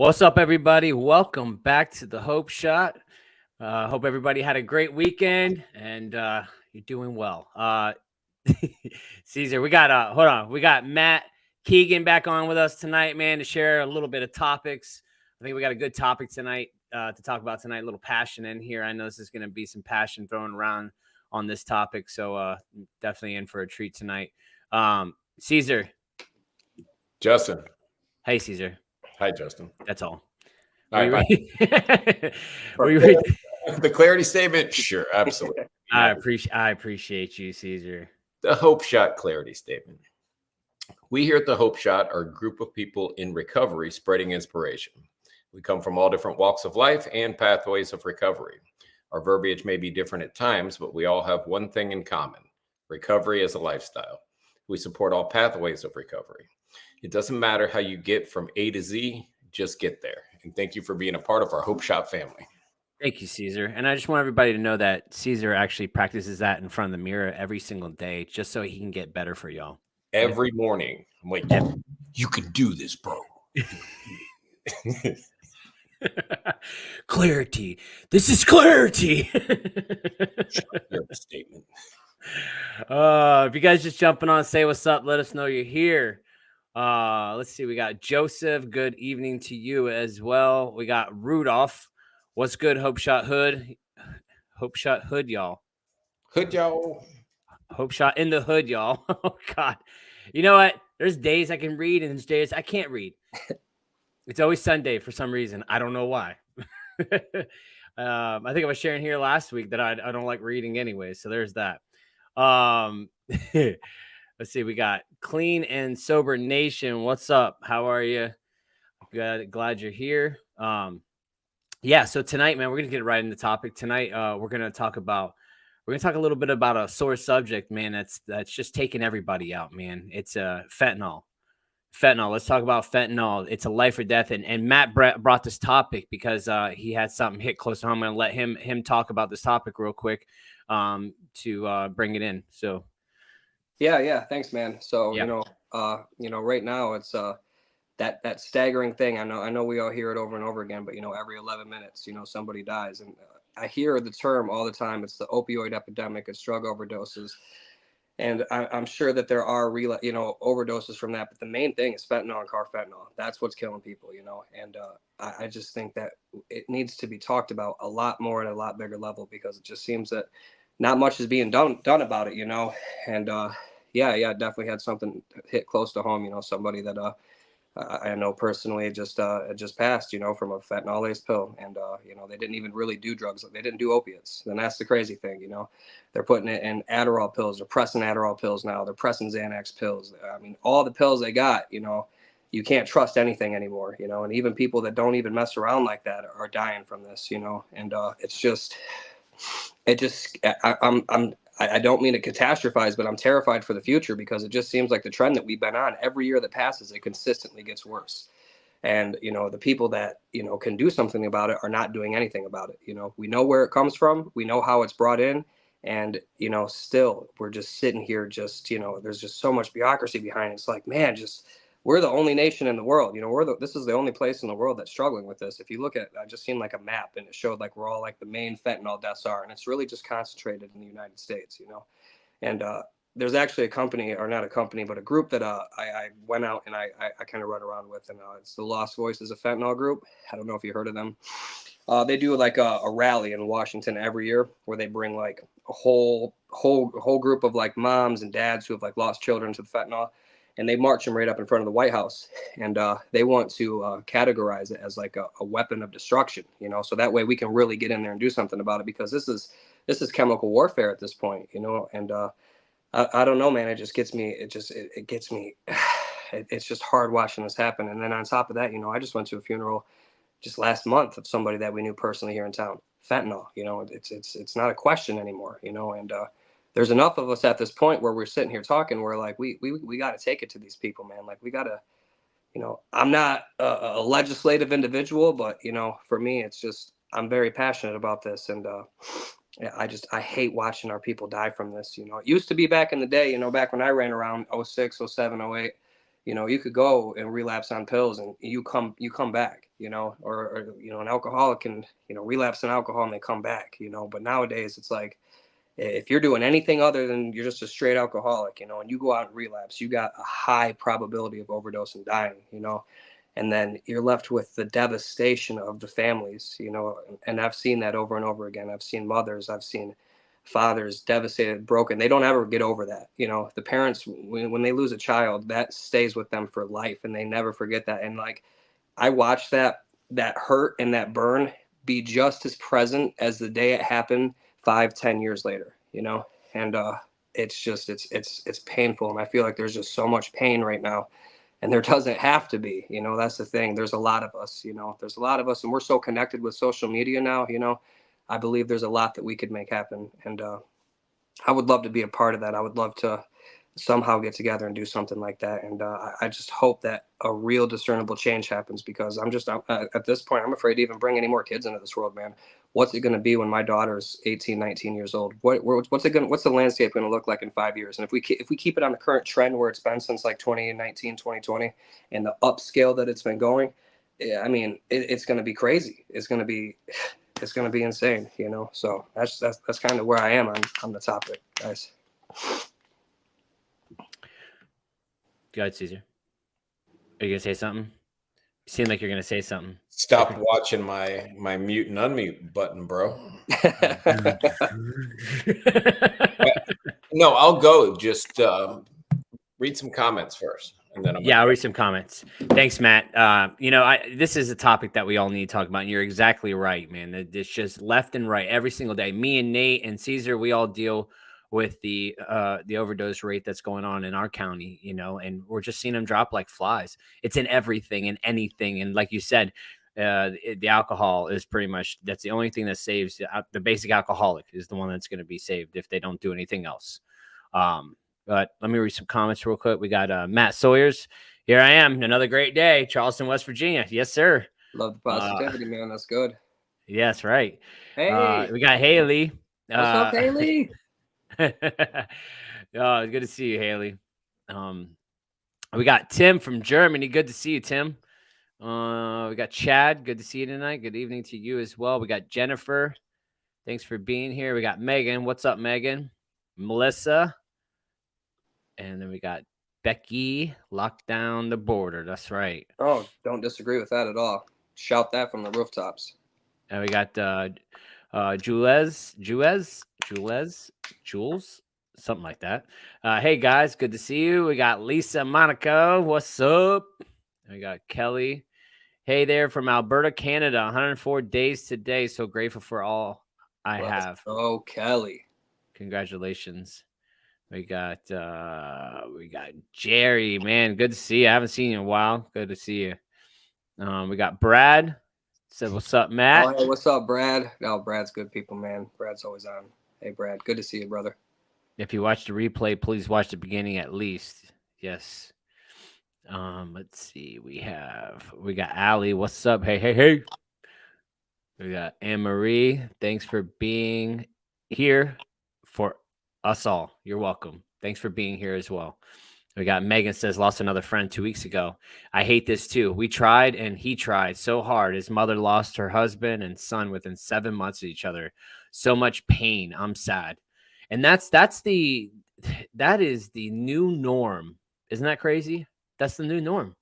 What's up, everybody? Welcome back to the Hope Shot. Hope everybody had a great weekend and you're doing well. Caesar, hold on. We got Matt Keegan back on with us tonight, man, to share a little bit of topics. I think we got a good topic tonight to talk about tonight. A little passion in here. I know this is going to be some passion thrown around on this topic, so definitely in for a treat tonight. Caesar. Justin. Hey, Caesar. Hi, Justin. That's all. All right, the clarity statement? Sure, absolutely. I appreciate you, Caesar. The Hope Shot clarity statement. We here at the Hope Shot are a group of people in recovery spreading inspiration. We come from all different walks of life and pathways of recovery. Our verbiage may be different at times, but we all have one thing in common: recovery as a lifestyle. We support all pathways of recovery. It doesn't matter how you get from A to Z, just get there. And thank you for being a part of our Hope Shot family. Thank you, Caesar. And I just want everybody to know that Caesar actually practices that in front of the mirror every single day just so he can get better for y'all. Every morning. I'm like, you can do this, bro. Clarity. This is clarity. Statement. If you guys just jumping on, say what's up. Let us know you're here. Let's see. We got Joseph. Good evening to you as well. We got Rudolph. What's good, Hope Shot Hood? Hope Shot Hood, y'all. Hood, y'all. Hope Shot in the hood, y'all. Oh, God. You know what? There's days I can read and there's days I can't read. It's always Sunday for some reason. I don't know why. I think I was sharing here last week that I don't like reading anyway. So there's that. Let's see. We got Clean and Sober Nation. What's up? How are you? Glad you're here. Yeah. So tonight, man, we're going to get right into the topic. Tonight, we're going to talk a little bit about a sore subject, man. That's just taking everybody out, man. It's fentanyl. Let's talk about fentanyl. It's a life or death. And Matt brought this topic because he had something hit close to home. I'm going to let him talk about this topic real quick to bring it in. So. Yeah. Thanks, man. So, right now it's that staggering thing. I know we all hear it over and over again, but every 11 minutes, somebody dies. And I hear the term all the time. It's the opioid epidemic. It's drug overdoses. And I'm sure that there are overdoses from that. But the main thing is fentanyl and carfentanil. That's what's killing people, And I just think that it needs to be talked about a lot more at a lot bigger level, because it just seems that not much is being done about it, And yeah, definitely had something hit close to home. Somebody that I know personally just passed, from a fentanyl-laced pill. And, they didn't even really do drugs. They didn't do opiates. And that's the crazy thing, They're putting it in Adderall pills. They're pressing Adderall pills now. They're pressing Xanax pills. I mean, all the pills they got, you can't trust anything anymore, And even people that don't even mess around like that are dying from this, And I don't mean to catastrophize, but I'm terrified for the future, because it just seems like the trend that we've been on every year that passes, it consistently gets worse. And, the people that, can do something about it are not doing anything about it. We know where it comes from. We know how it's brought in. And, still we're just sitting here there's just so much bureaucracy behind it. It's like, man, we're the only nation in the world, this is the only place in the world that's struggling with this. If you look at, I just seen like a map and it showed like where all like the main fentanyl deaths are, and it's really just concentrated in the United States, And there's actually a company, or not a company, but a group that I went out and I kind of run around with, and it's the Lost Voices of Fentanyl group. I don't know if you heard of them. They do like a rally in Washington every year where they bring like a whole group of like moms and dads who have like lost children to the fentanyl. And they march them right up in front of the White House, and they want to categorize it as like a weapon of destruction, so that way we can really get in there and do something about it, because this is chemical warfare at this point, And I don't know, man. It just gets me. It gets me. It's just hard watching this happen. And then on top of that, I just went to a funeral just last month of somebody that we knew personally here in town. Fentanyl, it's not a question anymore, And there's enough of us at this point where we're sitting here talking. We're like, we got to take it to these people, man. Like, we got to, I'm not a legislative individual, but, for me, it's just, I'm very passionate about this. And I hate watching our people die from this. It used to be back in the day, back when I ran around 06, 07, 08, You know, you could go and relapse on pills and you come back, or an alcoholic can, relapse on alcohol and they come back, but nowadays it's like, if you're doing anything other than you're just a straight alcoholic, and you go out and relapse, you got a high probability of overdose and dying, and then you're left with the devastation of the families, and I've seen that over and over again. I've seen mothers, I've seen fathers devastated, broken. They don't ever get over that. The parents, when they lose a child, that stays with them for life and they never forget that. And like, I watched that hurt and that burn be just as present as the day it happened 5-10 years later, and it's just it's painful. And I feel like there's just so much pain right now, and there doesn't have to be. That's the thing. There's a lot of us, and we're so connected with social media now. I believe there's a lot that we could make happen, and I would love to be a part of that. I would love to somehow get together and do something like that. And I just hope that a real discernible change happens, because I'm at this point, I'm afraid to even bring any more kids into this world, man. What's it going to be when my daughter's 18, 19 years old? What's the landscape going to look like in 5 years? And if we keep it on the current trend where it's been since like 2019, 2020, and the upscale that it's been going, I mean, it's going to be crazy. It's going to be insane, So that's kind of where I am on the topic, guys. Go ahead, Caesar. Are you gonna say something? You seem like you're gonna say something. Stop watching my mute and unmute button, bro. No, I'll go. Just read some comments first, and then I'll read some comments. Thanks, Matt. This is a topic that we all need to talk about, and you're exactly right, man. It's just left and right every single day. Me and Nate and Caesar, we all deal with the overdose rate that's going on in our county, and we're just seeing them drop like flies. It's in everything and anything. And like you said, the alcohol is pretty much, that's the only thing that saves the basic alcoholic is the one that's going to be saved if they don't do anything else. But let me read some comments real quick. We got Matt Sawyers. Here I am. Another great day. Charleston, West Virginia. Yes, sir. Love the positivity, man. That's good. Yes, right. Hey, we got Haley. What's up, Haley? Oh, good to see you, Haley. We got Tim from Germany. Good to see you, Tim. We got Chad. Good to see you tonight. Good evening to you as well. We got Jennifer. Thanks for being here. We got Megan. What's up, Megan? Melissa. And then we got Becky. Lock down the border. That's right. Oh, don't disagree with that at all. Shout that from the rooftops. And we got Jules, something like that. Hey guys, good to see you. We got Lisa Monaco. What's up? And we got Kelly. Hey there from Alberta, Canada. 104 days today. So grateful for all I have. Oh, Kelly. Congratulations. We got Jerry, man. Good to see you. I haven't seen you in a while. Good to see you. We got Brad. Said, what's up, Matt? Oh, hey, what's up, Brad? No, Brad's good people, man. Brad's always on. Hey, Brad, good to see you, brother. If you watch the replay, please watch the beginning at least. Yes. Let's see. We got Allie. What's up? Hey. We got Anne-Marie. Thanks for being here for us all. You're welcome. Thanks for being here as well. We got Megan says, lost another friend 2 weeks ago. I hate this too. We tried and he tried so hard. His mother lost her husband and son within 7 months of each other. So much pain. I'm sad. And that is the new norm. Isn't that crazy? That's the new norm.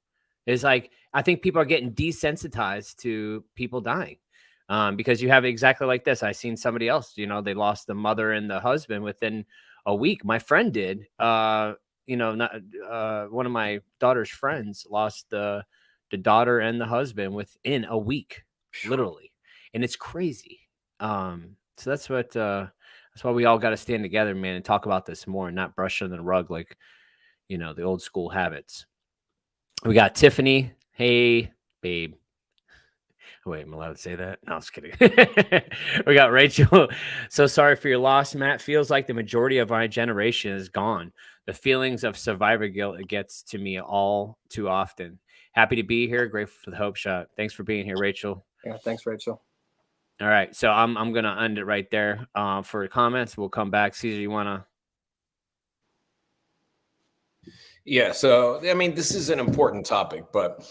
It's like, I think people are getting desensitized to people dying because you have exactly like this. I seen somebody else, they lost the mother and the husband within a week. My friend did. One of my daughter's friends lost the daughter and the husband within a week, literally. And it's crazy. So that's why we all got to stand together, man, and talk about this more and not brush under the rug like, the old school habits. We got Tiffany. Hey, babe. Wait, am I allowed to say that? No, I was kidding. We got Rachel. So sorry for your loss, Matt. Feels like the majority of our generation is gone. The feelings of survivor guilt, it gets to me all too often. Happy to be here. Grateful for the Hope Shot. Thanks for being here, Rachel. Yeah, thanks, Rachel. All right, so I'm gonna end it right there. For comments, we'll come back. Caesar, you wanna? Yeah. So, I mean, this is an important topic, but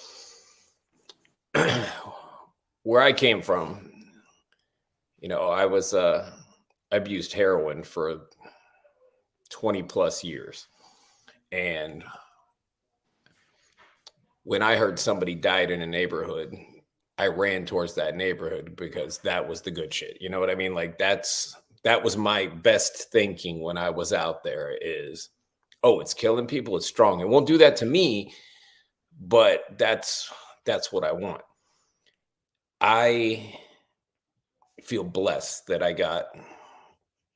where I came from, I was, I've used heroin for 20 plus years. And when I heard somebody died in a neighborhood, I ran towards that neighborhood because that was the good shit. You know what I mean? Like that was my best thinking when I was out there is, oh, it's killing people, it's strong. It won't do that to me, but that's what I want. I feel blessed that I got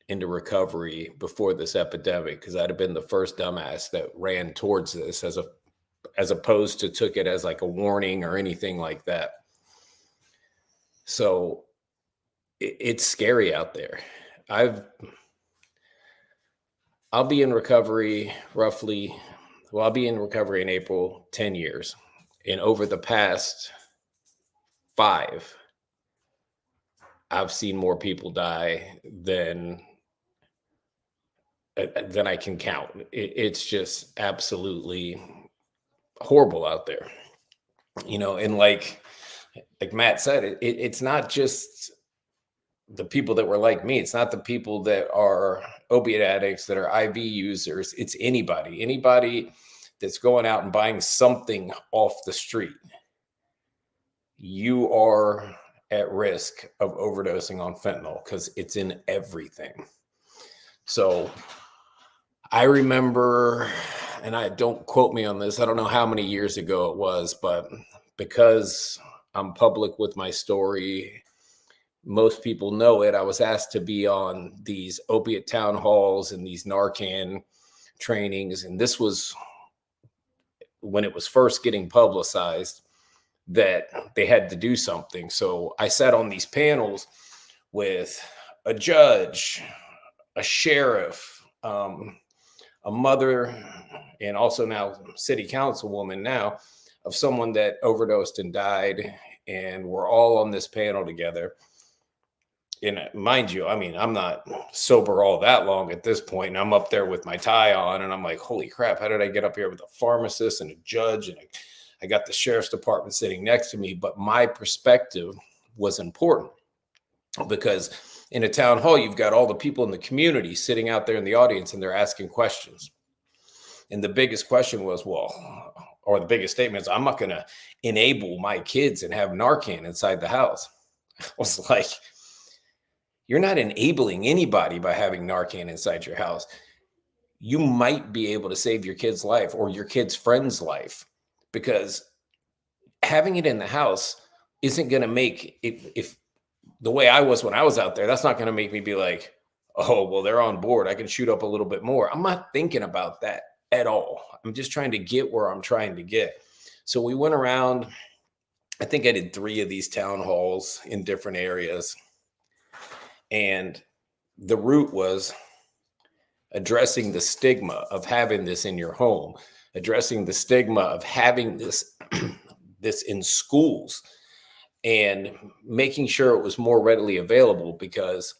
into recovery before this epidemic because I'd have been the first dumbass that ran towards this as opposed to took it as like a warning or anything like that. So it's scary out there. I'll be in recovery I'll be in recovery in April, 10 years. And over the past 5, I've seen more people die than I can count. It's just absolutely horrible out there, and like Matt said, it's not just the people that were like me. It's not the people that are opiate addicts, that are IV users. It's anybody that's going out and buying something off the street. You are at risk of overdosing on fentanyl because it's in everything. So I remember, and don't quote me on this, I don't know how many years ago it was, but because I'm public with my story, most people know it. I was asked to be on these opiate town halls and these Narcan trainings. And this was when it was first getting publicized that they had to do something. So I sat on these panels with a judge, a sheriff, a mother, and also now city councilwoman now of someone that overdosed and died. And we're all on this panel together. And mind you, I mean, I'm not sober all that long at this point, and I'm up there with my tie on, and I'm like, holy crap, how did I get up here with a pharmacist and a judge? And I got the sheriff's department sitting next to me. But my perspective was important because in a town hall, you've got all the people in the community sitting out there in the audience, and they're asking questions. And the biggest question was, or the biggest statement is, I'm not going to enable my kids and have Narcan inside the house. I was like, you're not enabling anybody by having Narcan inside your house. You might be able to save your kid's life or your kid's friend's life, because having it in the house isn't going to make it, if the way I was when I was out there, that's not going to make me be like, oh, well, they're on board, I can shoot up a little bit more. I'm not thinking about that at all. I'm just trying to get where I'm trying to get. So we went around, I think I did 3 of these town halls in different areas. And the root was addressing the stigma of having this in your home, addressing the stigma of having this, this in schools, and making sure it was more readily available, because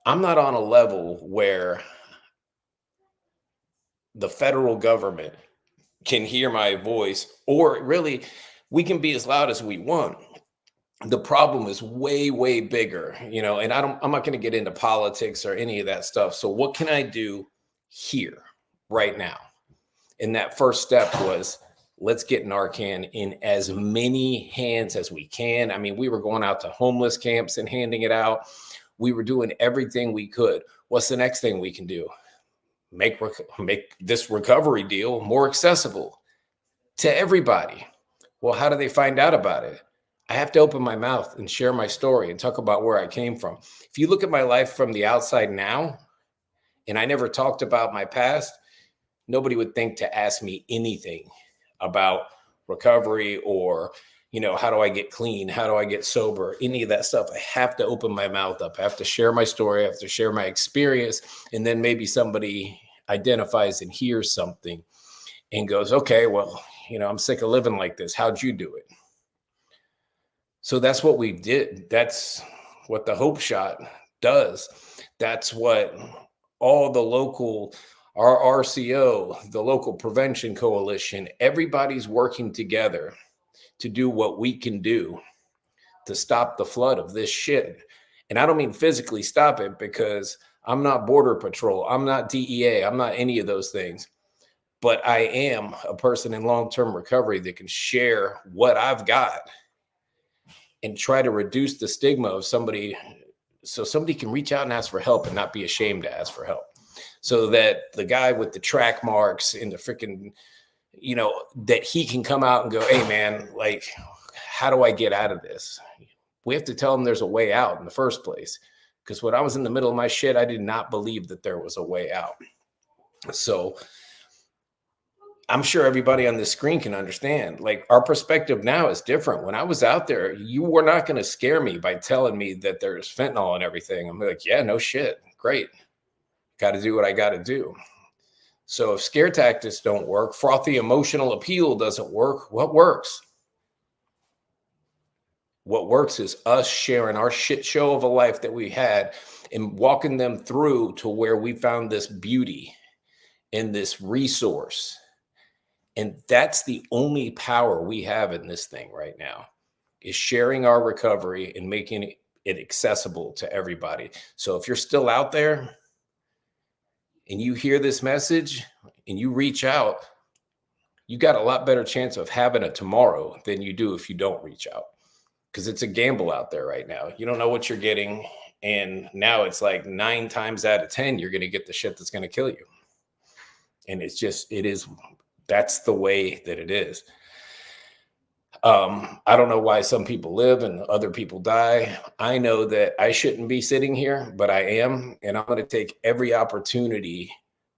I'm not on a level where the federal government can hear my voice, or really we can be as loud as we want. The problem is way, way bigger, and I'm not going to get into politics or any of that stuff. So what can I do here right now? And that first step was, let's get Narcan in as many hands as we can. I mean, we were going out to homeless camps and handing it out. We were doing everything we could. What's the next thing we can do? Make this recovery deal more accessible to everybody. Well, how do they find out about it? I have to open my mouth and share my story and talk about where I came from. If you look at my life from the outside now, and I never talked about my past, nobody would think to ask me anything about recovery or, how do I get clean? How do I get sober? Any of that stuff. I have to open my mouth up. I have to share my story. I have to share my experience. And then maybe somebody identifies and hears something and goes, okay, well, I'm sick of living like this. How'd you do it? So that's what we did. That's what the Hope Shot does. That's what all the local our RCO, the local prevention coalition, everybody's working together to do what we can do to stop the flood of this shit. And I don't mean physically stop it, because I'm not Border Patrol, I'm not DEA, I'm not any of those things. But I am a person in long-term recovery that can share what I've got and try to reduce the stigma of somebody, so somebody can reach out and ask for help and not be ashamed to ask for help. So that the guy with the track marks and the freaking, you know, that he can come out and go, hey man, like, how do I get out of this? We have to tell him there's a way out in the first place. Because when I was in the middle of my shit, I did not believe that there was a way out. So I'm sure everybody on this screen can understand, like, our perspective now is different. When I was out there, you were not going to scare me by telling me that there's fentanyl and everything. I'm like, yeah, no shit. Great. Got to do what I got to do. So if scare tactics don't work, frothy emotional appeal doesn't work, what works? What works is us sharing our shit show of a life that we had and walking them through to where we found this beauty and this resource. And that's the only power we have in this thing right now, is sharing our recovery and making it accessible to everybody. So if you're still out there and you hear this message and you reach out, you got a lot better chance of having a tomorrow than you do if you don't reach out. Because it's a gamble out there right now. You don't know what you're getting. And now it's like 9 times out of 10, you're going to get the shit that's going to kill you. And it's just, that's the way that it is. I don't know why some people live and other people die. I know that I shouldn't be sitting here, but I am. And I'm going to take every opportunity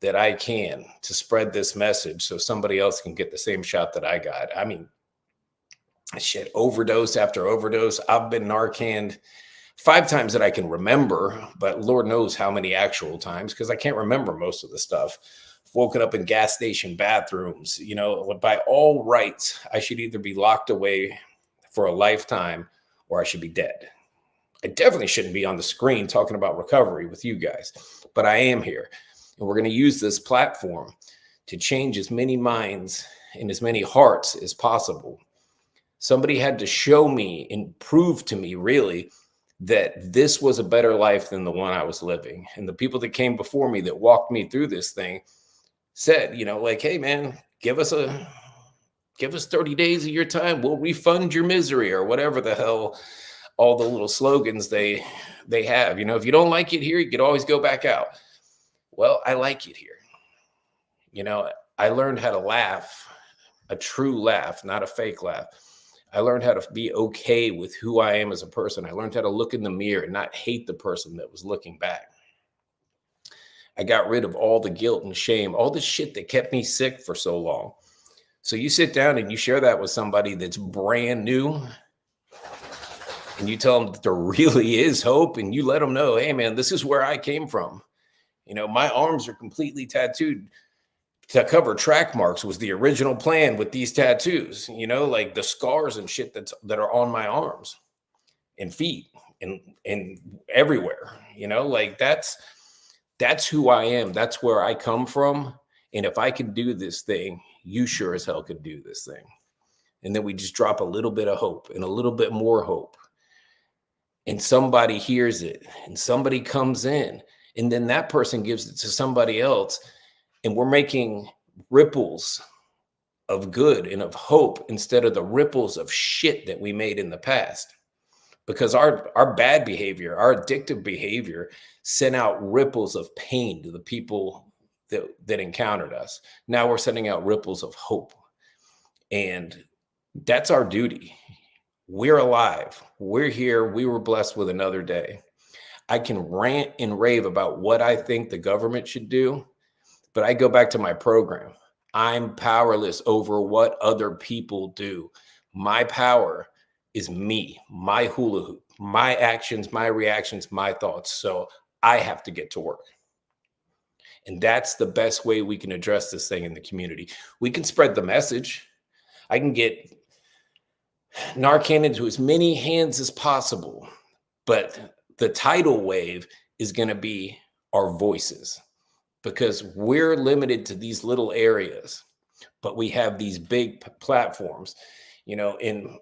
that I can to spread this message so somebody else can get the same shot that I got. I mean, shit, overdose after overdose. I've been Narcaned 5 times that I can remember, but Lord knows how many actual times, because I can't remember most of the stuff. Woken up in gas station bathrooms. You know, by all rights, I should either be locked away for a lifetime or I should be dead. I definitely shouldn't be on the screen talking about recovery with you guys, but I am here. And we're going to use this platform to change as many minds and as many hearts as possible. Somebody had to show me and prove to me, really, that this was a better life than the one I was living. And the people that came before me that walked me through this thing said, you know, like, hey man, give us 30 days of your time. We'll refund your misery, or whatever the hell, all the little slogans they have. You know, if you don't like it here, you could always go back out. Well, I like it here. You know, I learned how to laugh, a true laugh, not a fake laugh. I learned how to be okay with who I am as a person. I learned how to look in the mirror and not hate the person that was looking back. I got rid of all the guilt and shame, all the shit that kept me sick for so long. So you sit down and you share that with somebody that's brand new, and you tell them that there really is hope, and you let them know, hey man, this is where I came from. You know, my arms are completely tattooed. To cover track marks was the original plan with these tattoos, you know, like the scars and shit that are on my arms and feet and everywhere, you know, like that's who I am. That's where I come from. And if I can do this thing, you sure as hell could do this thing. And then we just drop a little bit of hope and a little bit more hope. And somebody hears it and somebody comes in, and then that person gives it to somebody else. And we're making ripples of good and of hope instead of the ripples of shit that we made in the past. Because our bad behavior, our addictive behavior sent out ripples of pain to the people that encountered us. Now we're sending out ripples of hope. And that's our duty. We're alive. We're here. We were blessed with another day. I can rant and rave about what I think the government should do, but I go back to my program. I'm powerless over what other people do. My power is me, my hula hoop, my actions, my reactions, my thoughts. So I have to get to work. And that's the best way we can address this thing in the community. We can spread the message. I can get Narcan into as many hands as possible. But the tidal wave is going to be our voices. because we're limited to these little areas, but we have these big platforms, you know, in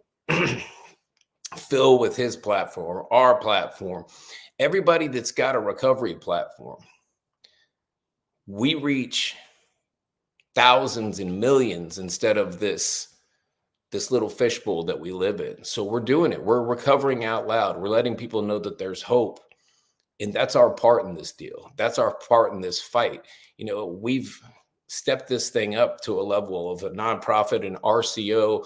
Phil with his platform, our platform, everybody that's got a recovery platform. We reach thousands and millions instead of this little fishbowl that we live in. So we're doing it. We're recovering out loud. We're letting people know that there's hope. And that's our part in this deal. That's our part in this fight. You know, we've stepped this thing up to a level of a nonprofit, an RCO.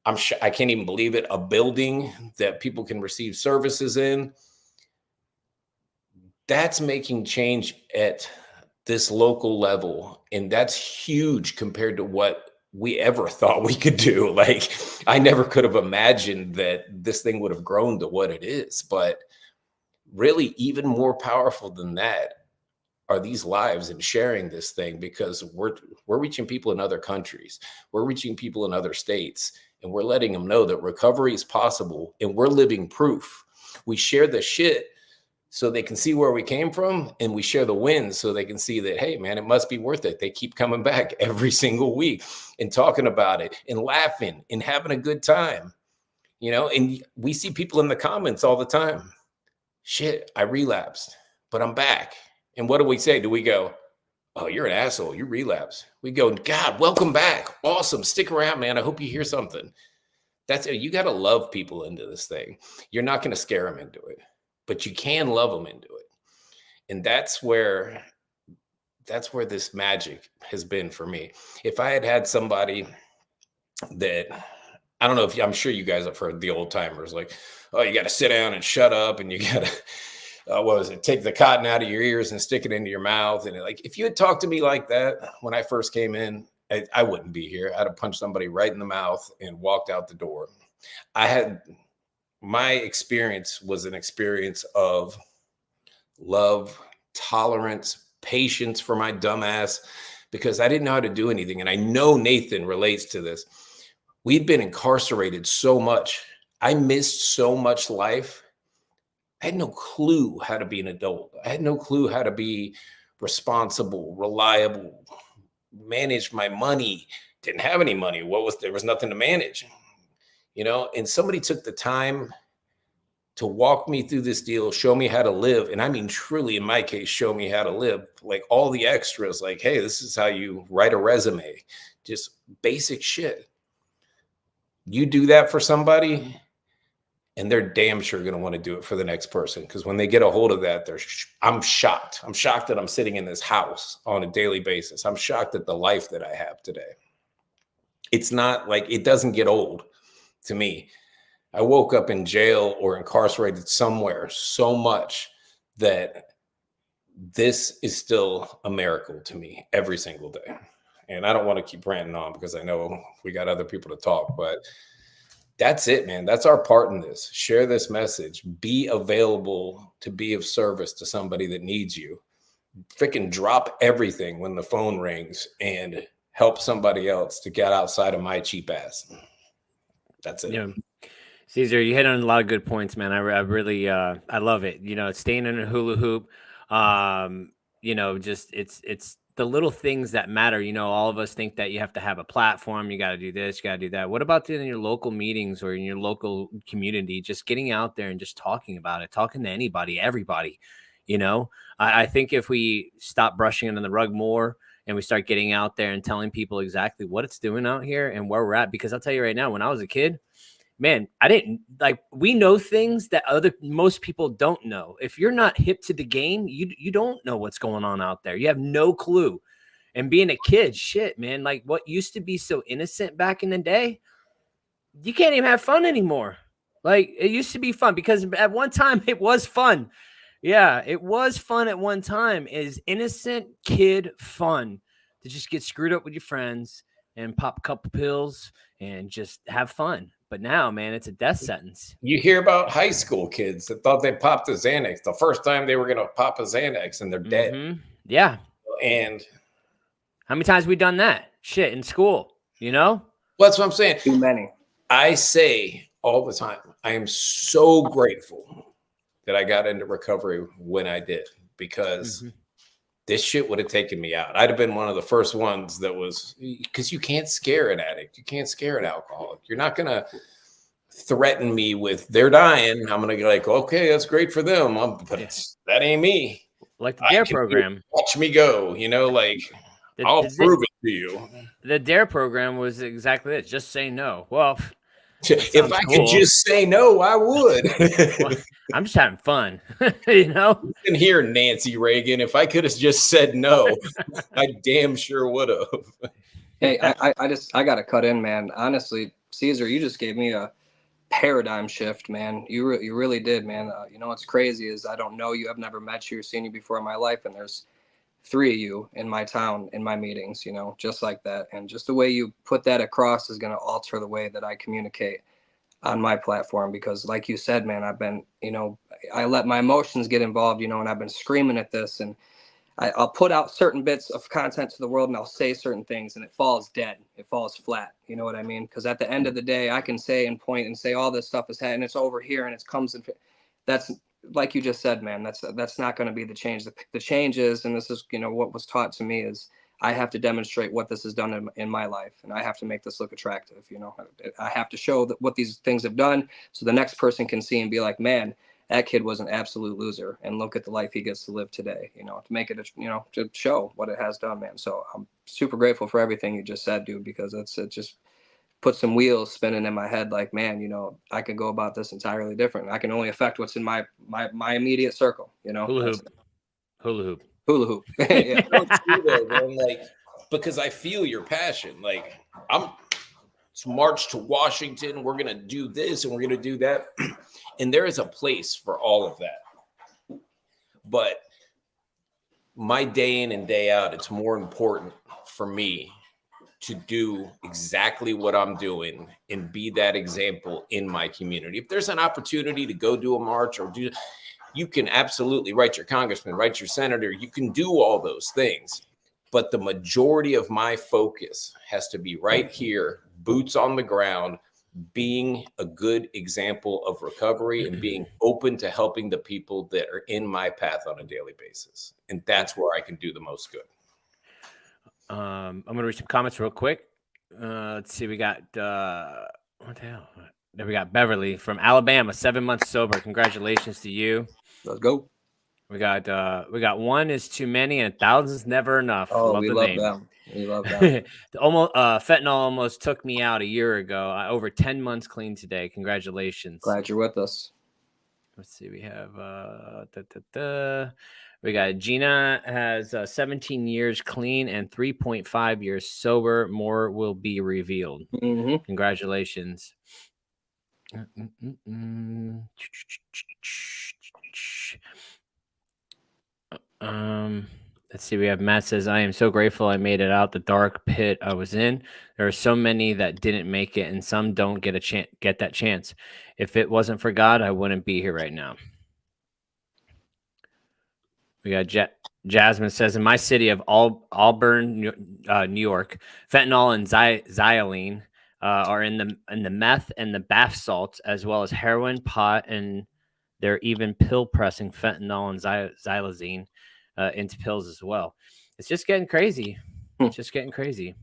I can't even believe it. A building that people can receive services in. That's making change at this local level. And that's huge compared to what we ever thought we could do. Like, I never could have imagined that this thing would have grown to what it is. But really, even more powerful than that are these lives and sharing this thing, because we're reaching people in other countries. We're reaching people in other states, and we're letting them know that recovery is possible, and we're living proof. We share the shit so they can see where we came from, and we share the wins so they can see that, hey, man, it must be worth it. They keep coming back every single week and talking about it and laughing and having a good time, you know. And we see people in the comments all the time. Shit, I relapsed, but I'm back. And what do we say? Do we go, oh, you're an asshole, you relapsed? We go, God, welcome back. Awesome. Stick around, man. I hope you hear something. That's it. You got to love people into this thing. You're not going to scare them into it, but you can love them into it. And that's where this magic has been for me. If I had had somebody that, I don't know if I'm sure you guys have heard the old timers, like, oh, you got to sit down and shut up, and you got to, what was it? Take the cotton out of your ears and stick it into your mouth. And like, if you had talked to me like that when I first came in, I wouldn't be here. I'd have punched somebody right in the mouth and walked out the door. My experience was an experience of love, tolerance, patience for my dumb ass, because I didn't know how to do anything. And I know Nathan relates to this. We'd been incarcerated so much. I missed so much life. I had no clue how to be an adult. I had no clue how to be responsible, reliable, manage my money. Didn't have any money. There was nothing to manage, you know? And somebody took the time to walk me through this deal, show me how to live. And I mean, truly, in my case, show me how to live. Like all the extras, like, hey, this is how you write a resume. Just basic shit. You do that for somebody, and they're damn sure going to want to do it for the next person. Because when they get a hold of that, I'm shocked. I'm shocked that I'm sitting in this house on a daily basis. I'm shocked at the life that I have today. It's not like, it doesn't get old to me. I woke up in jail or incarcerated somewhere so much that this is still a miracle to me every single day. And I don't want to keep ranting on because I know we got other people to talk, but that's it, man. That's our part in this. Share this message. Be available to be of service to somebody that needs you. Freaking drop everything when the phone rings and help somebody else to get outside of my cheap ass. That's it. Yeah. Caesar, you hit on a lot of good points, man. I really, I love it. You know, staying in a hula hoop, you know, just it's the little things that matter. You know, all of us think that you have to have a platform. You got to do this, you got to do that. What about in your local meetings or in your local community, just getting out there and just talking about it, talking to anybody, everybody, you know? I think if we stop brushing it under the rug more and we start getting out there and telling people exactly what it's doing out here and where we're at, because I'll tell you right now, when I was a kid, man, I didn't we know things that most people don't know. If you're not hip to the game, you don't know what's going on out there. You have no clue. And being a kid, shit, man, like what used to be so innocent back in the day, you can't even have fun anymore. Like it used to be fun because at one time it was fun. Yeah, it was fun at one time. Is innocent kid fun to just get screwed up with your friends and pop a couple pills and just have fun. But now, man, it's a death sentence. You hear about high school kids that thought they popped a Xanax the first time they were going to pop a Xanax and they're dead. Mm-hmm. Yeah. And how many times have we done that shit in school? You know? Well, that's what I'm saying. Too many. I say all the time, I am so grateful that I got into recovery when I did, because this shit would have taken me out. I'd have been one of the first ones that was, because you can't scare an addict. You can't scare an alcoholic. You're not going to threaten me with they're dying. I'm going to be like, okay, that's great for them. But that ain't me. Like the DARE program. Watch me go, like I'll prove it to you. The DARE program was exactly it. Just say no. Well, if I could just say no, I would. Well, I'm just having fun, You can hear Nancy Reagan. If I could have just said no, I damn sure would have. Hey, I got to cut in, man. Honestly, Caesar, you just gave me a paradigm shift, man. You really did, man. What's crazy is I don't know you. I've never met you or seen you before in my life, and there's 3 of you in my town, in my meetings, just like that. And just the way you put that across is going to alter the way that I communicate on my platform, because like you said, man, I've been, I let my emotions get involved, and I've been screaming at this, and I'll put out certain bits of content to the world, and I'll say certain things, and it falls dead. It falls flat. You know what I mean? Because at the end of the day, I can say and point and say all this stuff is and it's over here, and it comes in. That's like you just said, man. That's not going to be the change. The change is, and this is what was taught to me, is I have to demonstrate what this has done in my life, and I have to make this look attractive. I have to show that what these things have done, so the next person can see and be like, man, that kid was an absolute loser, and look at the life he gets to live today. To make it, to show what it has done, man. So I'm super grateful for everything you just said, dude, because it just put some wheels spinning in my head. Like, man, I could go about this entirely different. I can only affect what's in my immediate circle. Hula hoop. Yeah. Like, because I feel your passion. Like, it's march to Washington. We're gonna do this and we're gonna do that, and there is a place for all of that. But my day in and day out, it's more important for me to do exactly what I'm doing and be that example in my community. If there's an opportunity to go do a march or you can absolutely write your congressman, write your senator. You can do all those things. But the majority of my focus has to be right here, boots on the ground, being a good example of recovery and being open to helping the people that are in my path on a daily basis. And that's where I can do the most good. I'm going to read some comments real quick. Let's see. We got, what the hell? There we got Beverly from Alabama, 7 months sober. Congratulations to you. Let's go. We got one is too many and 1,000 is never enough. Oh, we love them. We love them. Fentanyl almost took me out a year ago. Over 10 months clean today. Congratulations. Glad you're with us. Let's see. We have we got Gina has 17 years clean and 3.5 years sober. More will be revealed. Mm-hmm. Congratulations. Let's see. We have Matt says, I am so grateful I made it out the dark pit I was in. There are so many that didn't make it, and some don't get that chance. If it wasn't for God, I wouldn't be here right now. We got Jasmine says, in my city of Auburn, New York, fentanyl and xylene are in the meth and the bath salts, as well as heroin, pot, and they're even pill pressing fentanyl and xylazine into pills as well. It's just getting crazy. It's just getting crazy.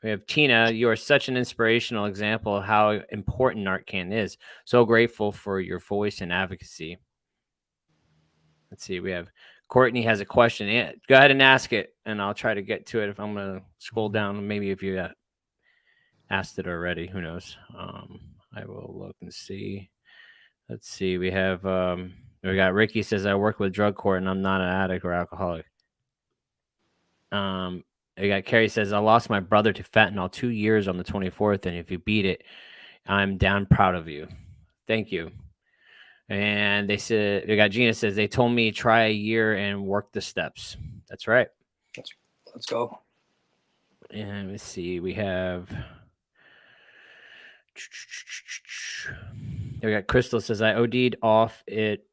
We have Tina. You are such an inspirational example of how important Narcan is. So grateful for your voice and advocacy. Let's see. We have Courtney has a question. Yeah, go ahead and ask it, and I'll try to get to it. If I'm going to scroll down, maybe if you asked it already, who knows? I will look and see. Let's see. We have we got Ricky says, I work with drug court and I'm not an addict or alcoholic. We got Carrie says, I lost my brother to fentanyl 2 years on the 24th, and if you beat it, I'm damn proud of you. Thank you. And they said, we got Gina says, they told me try a year and work the steps. That's right. Let's go. And let's see. We have. We got Crystal says, I OD'd off it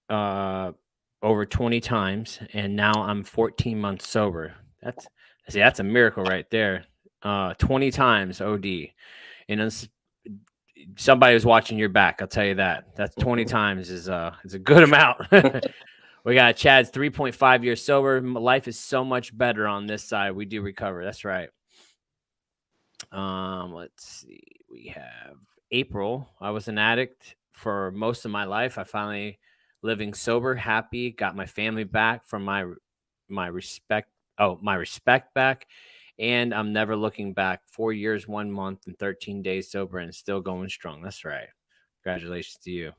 over 20 times, and now I'm 14 months sober. That's a miracle right there. 20 times OD. And somebody was watching your back, I'll tell you that. That's 20 times is a good amount. We got Chad's 3.5 years sober. Life is so much better on this side. We do recover. That's right. Let's see. We have April. I was an addict for most of my life. I finally living sober, happy, got my family back from my respect. Oh, my respect back. And I'm never looking back. 4 years, 1 month, and 13 days sober and still going strong. That's right. Congratulations to you.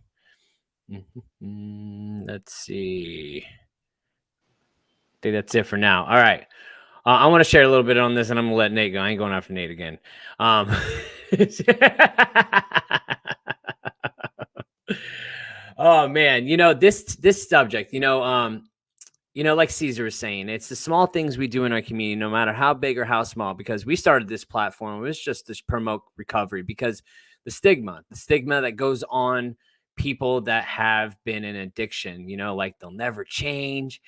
Let's see. I think that's it for now. All right. I want to share a little bit on this, and I'm gonna let Nate go. I ain't going after Nate again. Oh man, this subject, like Caesar was saying, it's the small things we do in our community, no matter how big or how small. Because we started this platform, it was just to promote recovery. Because the stigma that goes on people that have been in addiction, like they'll never change,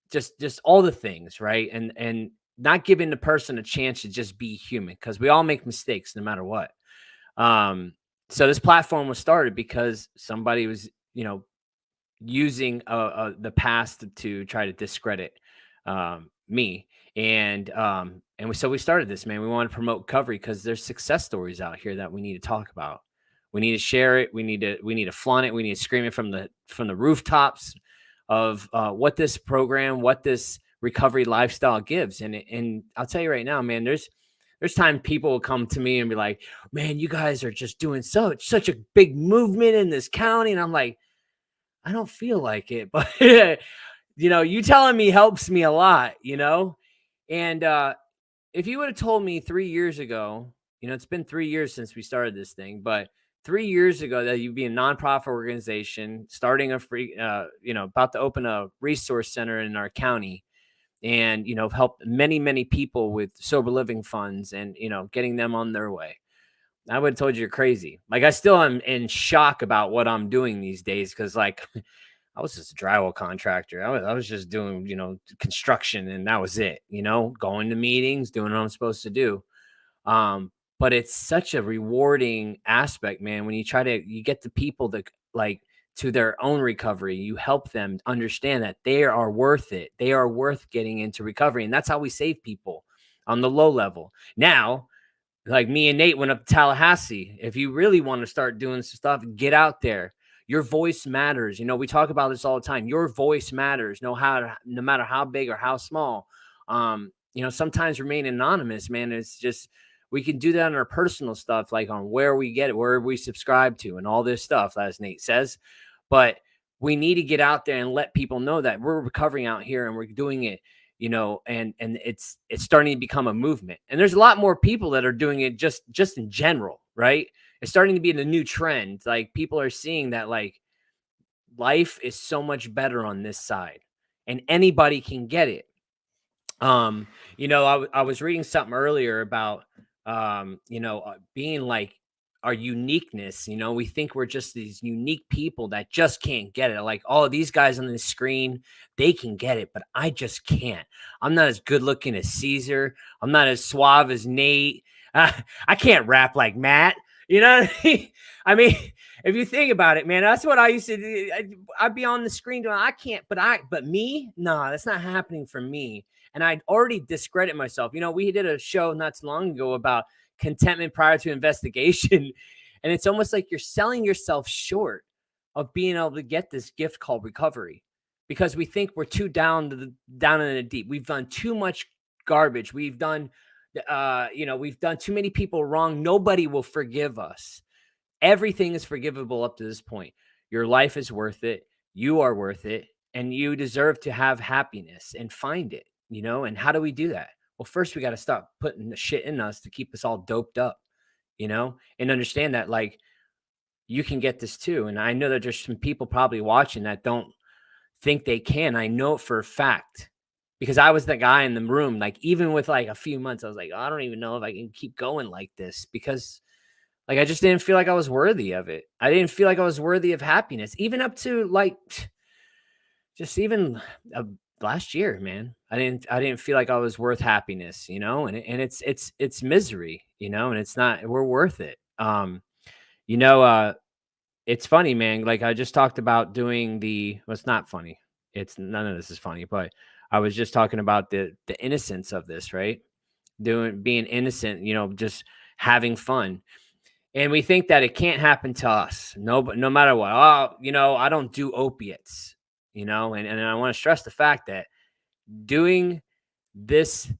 just all the things, right? And not giving the person a chance to just be human, because we all make mistakes no matter what. So this platform was started because somebody was, using the past to try to discredit me. So we started this, man. We want to promote recovery because there's success stories out here that we need to talk about. We need to share it. We need to flaunt it. We need to scream it from the rooftops of what this program, what this recovery lifestyle gives. And I'll tell you right now, man, there's time people will come to me and be like, man, you guys are just doing such a big movement in this county. And I'm like, I don't feel like it, but you telling me helps me a lot, and if you would have told me 3 years ago, it's been 3 years since we started this thing, but 3 years ago that you'd be a nonprofit organization starting a free, about to open a resource center in our county, and help many people with sober living funds and getting them on their way, I would have told you you're crazy. Like, I still am in shock about what I'm doing these days, because like I was just a drywall contractor. I was just doing construction, and that was it. Going to meetings, doing what I'm supposed to do. But it's such a rewarding aspect, man. When you get the people that like to their own recovery, you help them understand that they are worth it. They are worth getting into recovery, and that's how we save people on the low level. Now, like me and Nate went up to Tallahassee. If you really want to start doing some stuff, get out there. Your voice matters. We talk about this all the time. Your voice matters. No matter how big or how small. Sometimes remain anonymous, man. It's just, we can do that on our personal stuff, like on where we get it, where we subscribe to, and all this stuff, as Nate says. But we need to get out there and let people know that we're recovering out here and we're doing it. And it's starting to become a movement, and there's a lot more people that are doing it just in general, right? It's starting to be the new trend. Like, people are seeing that like life is so much better on this side, and anybody can get it. I was reading something earlier about being like our uniqueness. We think we're just these unique people that just can't get it. Like, oh, these guys on the screen, they can get it, but I just can't. I'm not as good looking as Caesar. I'm not as suave as Nate. I can't rap like Matt. You know what I mean? I mean, if you think about it, man, that's what I used to do. I'd be on the screen doing, I can't, but me, no, that's not happening for me. And I'd already discredit myself. We did a show not too long ago about contentment prior to investigation. And it's almost like you're selling yourself short of being able to get this gift called recovery, because we think we're too down in the deep. We've done too much garbage. We've done too many people wrong. Nobody will forgive us. Everything is forgivable up to this point. Your life is worth it. You are worth it. And you deserve to have happiness and find it, and how do we do that? Well, first we got to stop putting the shit in us to keep us all doped up, and understand that like you can get this too. And I know that there's some people probably watching that don't think they can. I know it for a fact, because I was the guy in the room. Like, even with like a few months, I was like, oh, I don't even know if I can keep going like this, because like I just didn't feel like I was worthy of it. I didn't feel like I was worthy of happiness, even up to like just even last year, man. I didn't feel like I was worth happiness, and it's misery, and it's not, we're worth it. it's funny, man. Like I just talked about doing well, it's not funny. It's none of this is funny, but I was just talking about the innocence of this, right? Being innocent, just having fun. And we think that it can't happen to us. No, but no matter what. Oh, I don't do opiates, and I want to stress the fact that doing this,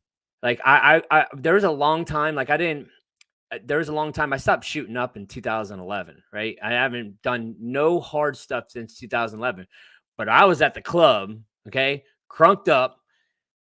like there was a long time, like there was a long time I stopped shooting up in 2011, right? I haven't done no hard stuff since 2011, but I was at the club, okay, crunked up,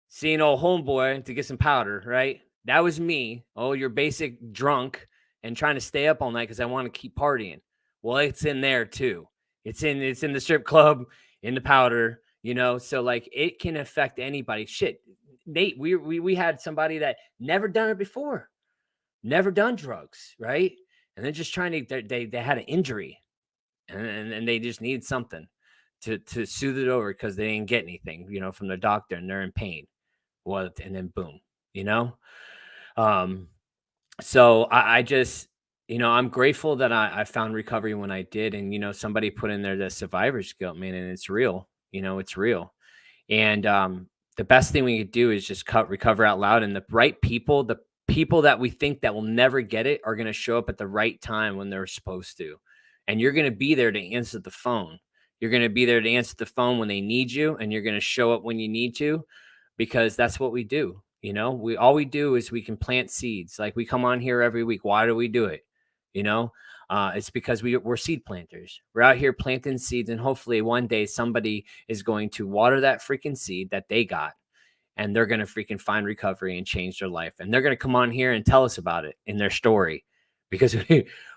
seeing old homeboy to get some powder, right? That was me. Oh, you're basic drunk and trying to stay up all night because I want to keep partying. Well, it's in there too. It's in the strip club, in the powder, So like it can affect anybody. Shit, Nate, we had somebody that never done it before, never done drugs, right? And they're just trying to. They had an injury, and they just need something to soothe it over because they didn't get anything, from the doctor, and they're in pain. Well, and then boom, you know. Um, so I just, I'm grateful that I found recovery when I did, and somebody put in there the survivor's guilt, man, and it's real. It's real. And the best thing we could do is just recover out loud, and the people that we think that will never get it are going to show up at the right time when they're supposed to, and you're going to be there to answer the phone. You're going to be there to answer the phone when they need you, and you're going to show up when you need to, because that's what we do. All we do is we can plant seeds. Like we come on here every week. Why do we do it? It's because we're seed planters. We're out here planting seeds, and hopefully one day somebody is going to water that freaking seed that they got, and they're going to freaking find recovery and change their life. And they're going to come on here and tell us about it in their story, because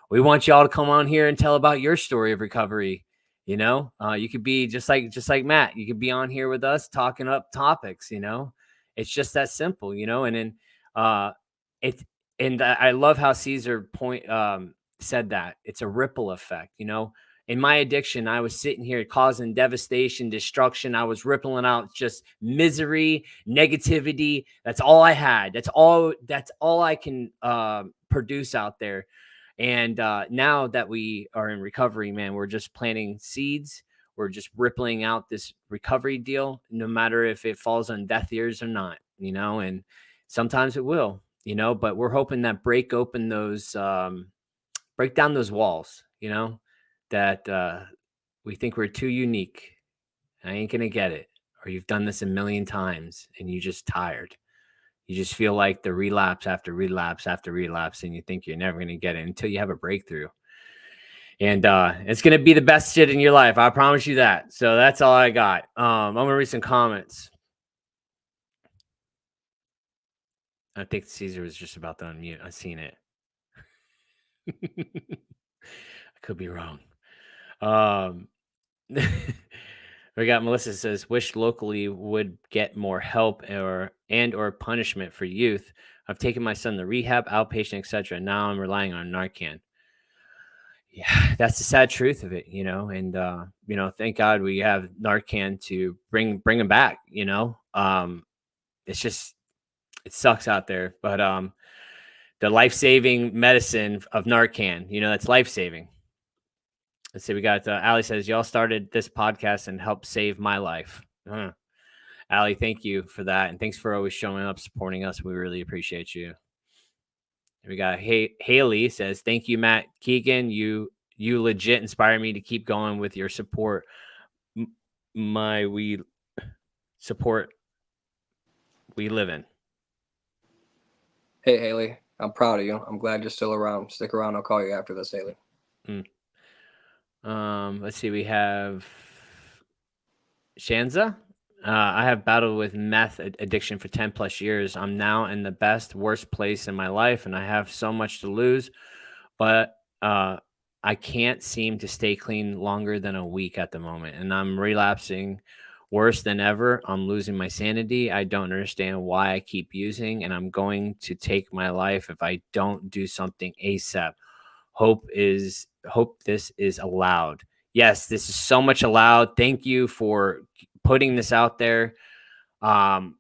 we want y'all to come on here and tell about your story of recovery. You could be just like Matt. You could be on here with us talking up topics. It's just that simple. And then I love how Caesar said that it's a ripple effect. In my addiction, I was sitting here causing devastation, destruction. I was rippling out just misery, negativity. That's all I had. That's all I can produce out there. And now that we are in recovery, man, we're just planting seeds. We're just rippling out this recovery deal, no matter if it falls on deaf ears or not, and sometimes it will, but we're hoping that break down those walls, that we think we're too unique. I ain't going to get it. Or you've done this a million times and you're just tired. You just feel like the relapse after relapse after relapse, and you think you're never going to get it until you have a breakthrough. And it's going to be the best shit in your life. I promise you that. So that's all I got. I'm going to read some comments. I think Caesar was just about to unmute. I've seen it. I could be wrong. We got Melissa says, wish locally would get more help or punishment for youth. I've taken my son to rehab, outpatient, etc. Now I'm relying on Narcan. Yeah, that's the sad truth of it, and thank God we have Narcan to bring him back. It's just, it sucks out there, but the life-saving medicine of Narcan, that's life-saving. Let's see. We got Allie says, y'all started this podcast and helped save my life. Allie, thank you for that. And thanks for always showing up, supporting us. We really appreciate you. We got Haley says, thank you, Matt Keegan. You legit inspire me to keep going with your support. We live in. Hey, Haley, I'm proud of you. I'm glad you're still around. Stick around. I'll call you after this, Haley. Let's see. We have Shanza. I have battled with meth addiction for 10 plus years. I'm now in the worst place in my life, and I have so much to lose, but I can't seem to stay clean longer than a week at the moment, and I'm relapsing worse than ever. I'm losing my sanity. I don't understand why I keep using, and I'm going to take my life if I don't do something ASAP. Hope this is allowed. Yes, this is so much allowed. Thank you for putting this out there. I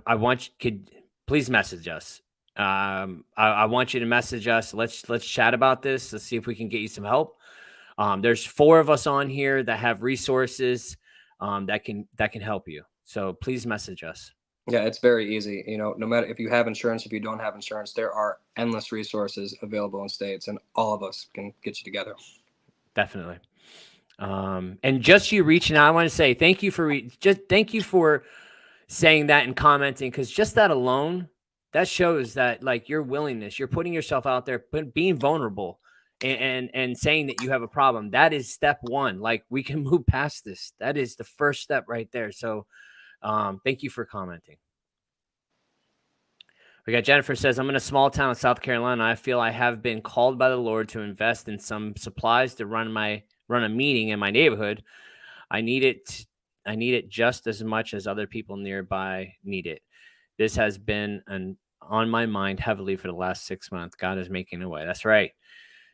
want you, please message us. I want you to message us. Let's chat about this. Let's see if we can get you some help. There's 4 of us on here that have resources that can help you. So please message us. Yeah, it's very easy. No matter if you have insurance, if you don't have insurance, there are endless resources available in states, and all of us can get you together. Definitely. And just you reaching out, I want to say thank you for thank you for saying that and commenting, because just that alone, that shows that like your willingness, you're putting yourself out there, being vulnerable and saying that you have a problem. That is step 1. Like, we can move past this. That is the first step right there. So thank you for commenting. We got Jennifer says, I'm in a small town in South Carolina. I feel I have been called by the Lord to invest in some supplies to run a meeting in my neighborhood. I need it just as much as other people nearby need it. This has been on my mind heavily for the last 6 months. God is making a way. That's right.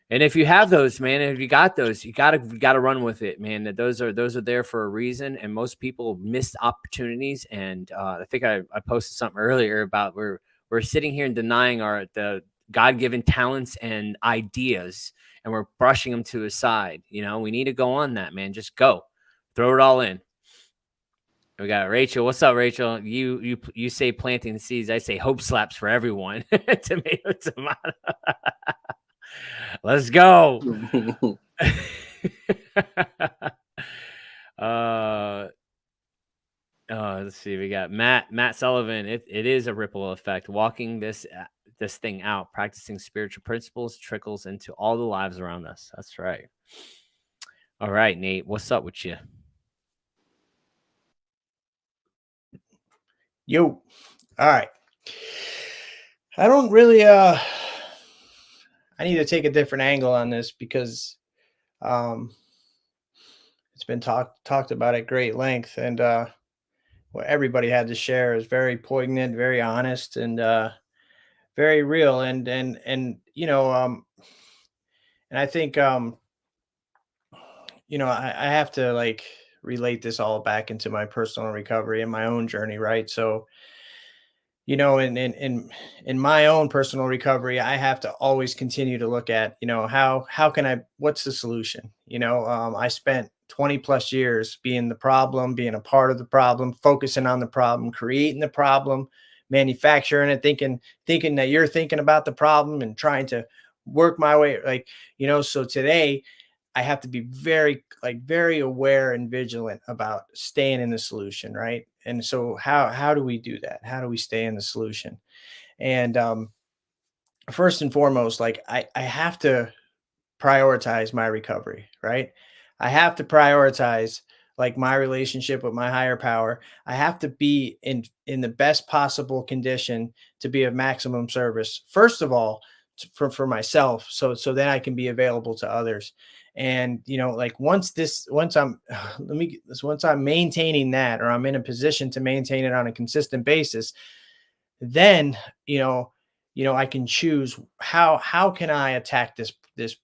And if you have those, man, if you got those, you gotta run with it, man. That those are there for a reason. And most people miss opportunities. And I think I posted something earlier about we're sitting here and denying the God-given talents and ideas, and we're brushing them to the side. We need to go on that, man. Just go, throw it all in. We got Rachel. What's up, Rachel? You say planting the seeds. I say hope slaps for everyone. Tomato. Let's go. Let's see. We got Matt Sullivan. It is a ripple effect. Walking this thing out, practicing spiritual principles trickles into all the lives around us. That's right. All right, Nate. What's up with you? Yo. All right. I don't really I need to take a different angle on this because it's been talked about at great length, and what everybody had to share is very poignant, very honest, and very real. And and I think I have to like relate this all back into my personal recovery and my own journey, right? So in my own personal recovery, I have to always continue to look at, how can what's the solution? I spent 20 plus years being the problem, being a part of the problem, focusing on the problem, creating the problem, manufacturing it, thinking that you're thinking about the problem and trying to work my way. So today I have to be very aware and vigilant about staying in the solution. Right. And so how do we do that? How do we stay in the solution? And first and foremost, I have to prioritize my recovery, right? I have to prioritize my relationship with my higher power. I have to be in the best possible condition to be of maximum service. First of all, for myself, so then I can be available to others. And once I'm maintaining that, or I'm in a position to maintain it on a consistent basis, then I can choose how can I attack this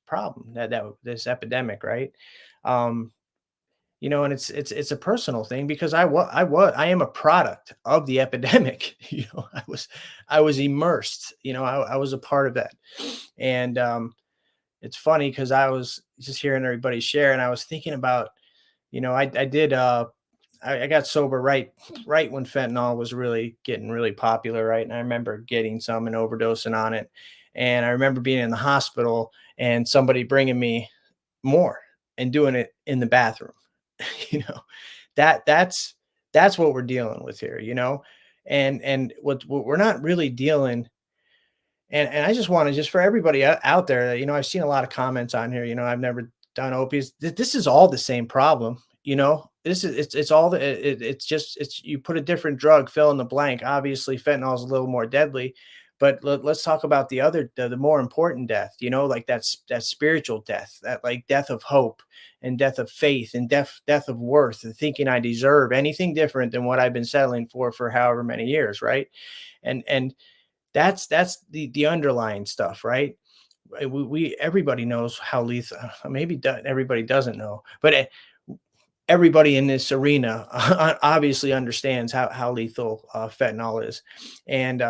problem, this epidemic, right? And it's a personal thing because I am a product of the epidemic. I was immersed. I was a part of that. And it's funny because I was just hearing everybody share, and I was thinking about, I got sober right when fentanyl was getting really popular, right? And I remember getting some and overdosing on it. And I remember being in the hospital and somebody bringing me more and doing it in the bathroom. That's what we're dealing with here, and what we're not really dealing. And I just want to, just for everybody out there, I've seen a lot of comments on here, I've never done opiates. This is all the same problem. It's all you put a different drug, fill in the blank. Obviously fentanyl is a little more deadly, but let's talk about the more important death, like that spiritual death, that like death of hope and death of faith and death of worth, and thinking I deserve anything different than what I've been settling for however many years. Right. And that's the underlying stuff, right? Everybody knows how lethal, maybe everybody doesn't know, but everybody in this arena obviously understands how lethal fentanyl is. And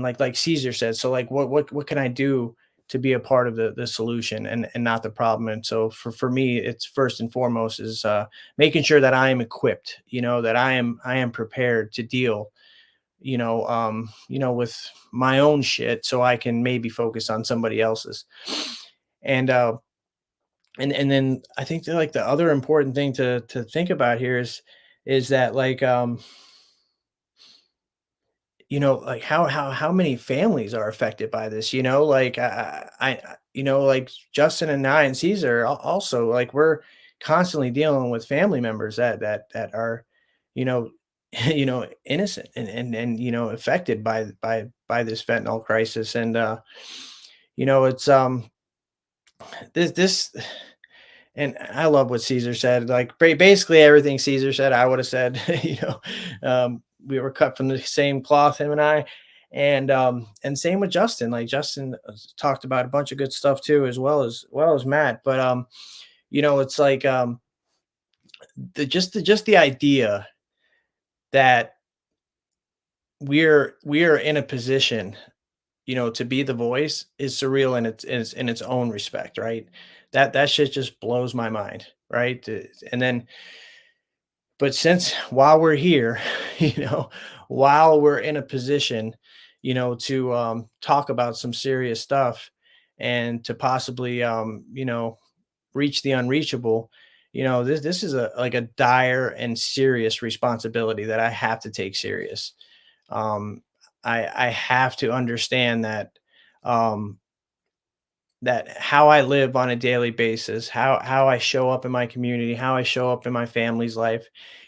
like Caesar said, so like what can I do to be a part of the solution and not the problem? And so for me, it's first and foremost is making sure that I am equipped, that I am prepared to deal, with my own shit, so I can maybe focus on somebody else's. And and then I think that like the other important thing to think about here is that like like how many families are affected by this, like like Justin and I and Caesar also, like we're constantly dealing with family members that are, you know, innocent and affected by this fentanyl crisis. And it's this and I love what Caesar said. Like basically everything Caesar said, I would have said. We were cut from the same cloth, him and I, and same with Justin. Like Justin talked about a bunch of good stuff too, as well as Matt. But it's like just the idea that we're in a position, to be the voice is surreal in its own respect, right? That shit just blows my mind, right? And then, but since while we're here, while we're in a position, to talk about some serious stuff and to possibly, reach the unreachable, this is like a dire and serious responsibility that I have to take serious. I have to understand that that how I live on a daily basis, how I show up in my community, how I show up in my family's life,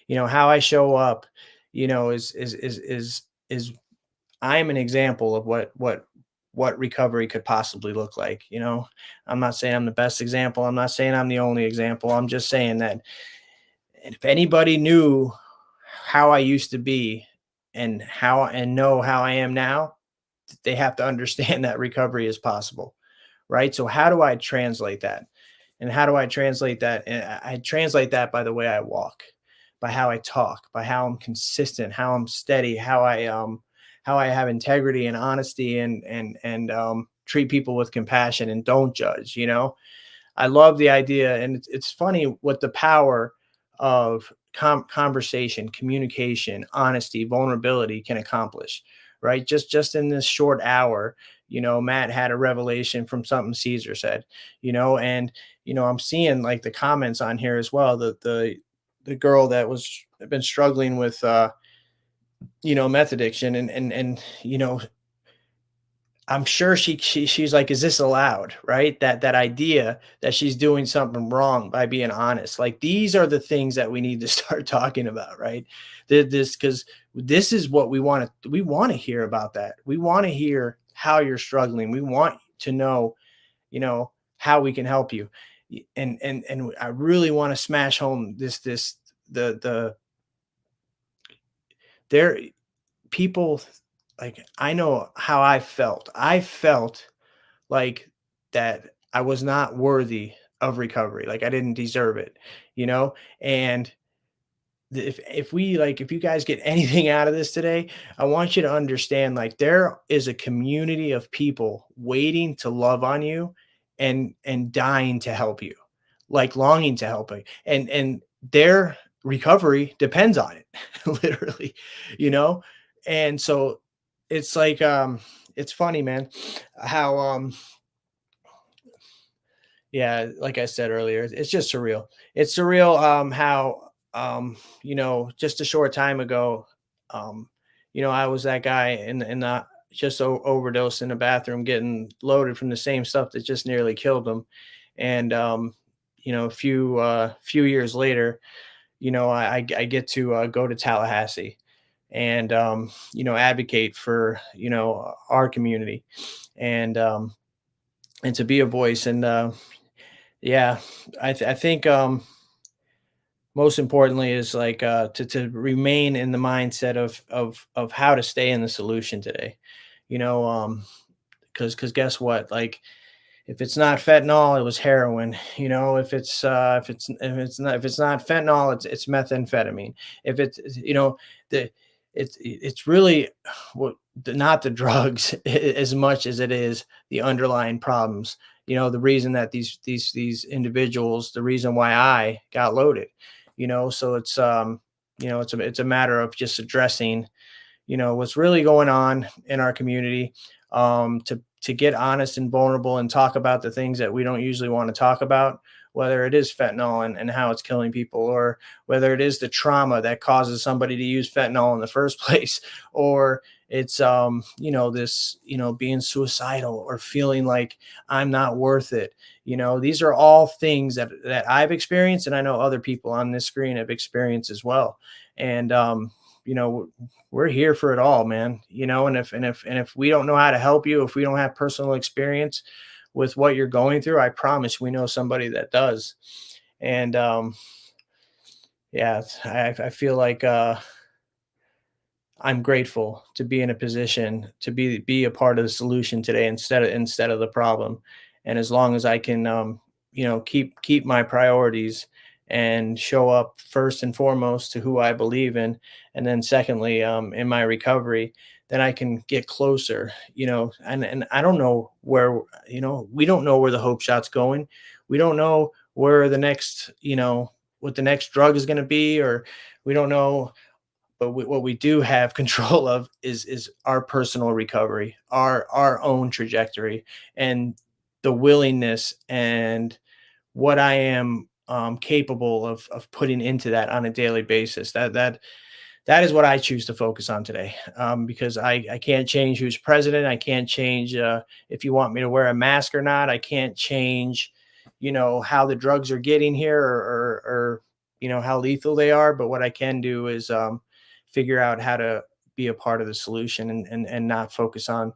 how I show up, is I'm an example of what recovery could possibly look like. I'm not saying I'm the best example. I'm not saying I'm the only example. I'm just saying that if anybody knew how I used to be and know how I am now, they have to understand that recovery is possible. Right. So how do I translate that? And how do I translate that? And I translate that by the way I walk, by how I talk, by how I'm consistent, how I'm steady, how I have integrity and honesty and treat people with compassion and don't judge. I love the idea. And it's funny what the power of conversation, communication, honesty, vulnerability can accomplish, right? Just in this short hour, Matt had a revelation from something Caesar said, and, I'm seeing like the comments on here as well. The girl that was been struggling with, meth addiction and, I'm sure she's like, is this allowed? Right. That idea that she's doing something wrong by being honest. Like these are the things that we need to start talking about. Right. Because this is what we want to hear about that. We want to hear how you're struggling. We want to know, how we can help you. And I really want to smash home there people, like I know how I felt. I felt like that I was not worthy of recovery. Like I didn't deserve it, and if you guys get anything out of this today, I want you to understand, like there is a community of people waiting to love on you and dying to help you, like longing to help you. And their recovery depends on it, literally, And so it's like, it's funny, man, how, yeah, like I said earlier, it's just surreal. It's surreal, how, just a short time ago, I was that guy in the just overdose in the bathroom, getting loaded from the same stuff that just nearly killed him. And, a few years later, I get to go to Tallahassee and, advocate for, our community and to be a voice. And, yeah, I think, most importantly is like, to remain in the mindset of how to stay in the solution today, because guess what? Like, if it's not fentanyl, it was heroin. If it's not fentanyl, it's methamphetamine. If it's, the it's really what not the drugs as much as it is the underlying problems. You know, the reason that these individuals, the reason why I got loaded. You know, so it's you know, it's a matter of just addressing, you know, what's really going on in our community, to get honest and vulnerable and talk about the things that we don't usually want to talk about, whether it is fentanyl and how it's killing people, or whether it is the trauma that causes somebody to use fentanyl in the first place, or it's you know, this, you know, being suicidal or feeling like I'm not worth it. You know, these are all things that I've experienced, and I know other people on this screen have experienced as well. And you know, we're here for it all, man. You know, and if we don't know how to help you, if we don't have personal experience with what you're going through, I promise we know somebody that does. And yeah, I feel like I'm grateful to be in a position to be a part of the solution today instead of the problem. And as long as I can, you know, keep my priorities and show up first and foremost to who I believe in, and then secondly, in my recovery, then I can get closer. You know, and I don't know where, you know, we don't know where the Hope Shot's going. We don't know where the next, you know, what the next drug is going to be, or we don't know. But what we do have control of is our personal recovery, our own trajectory, and the willingness and what I am capable of putting into that on a daily basis. That is what I choose to focus on today, because I can't change who's president. I can't change if you want me to wear a mask or not. I can't change, you know, how the drugs are getting here, or you know, how lethal they are. But what I can do is figure out how to be a part of the solution, and not focus on,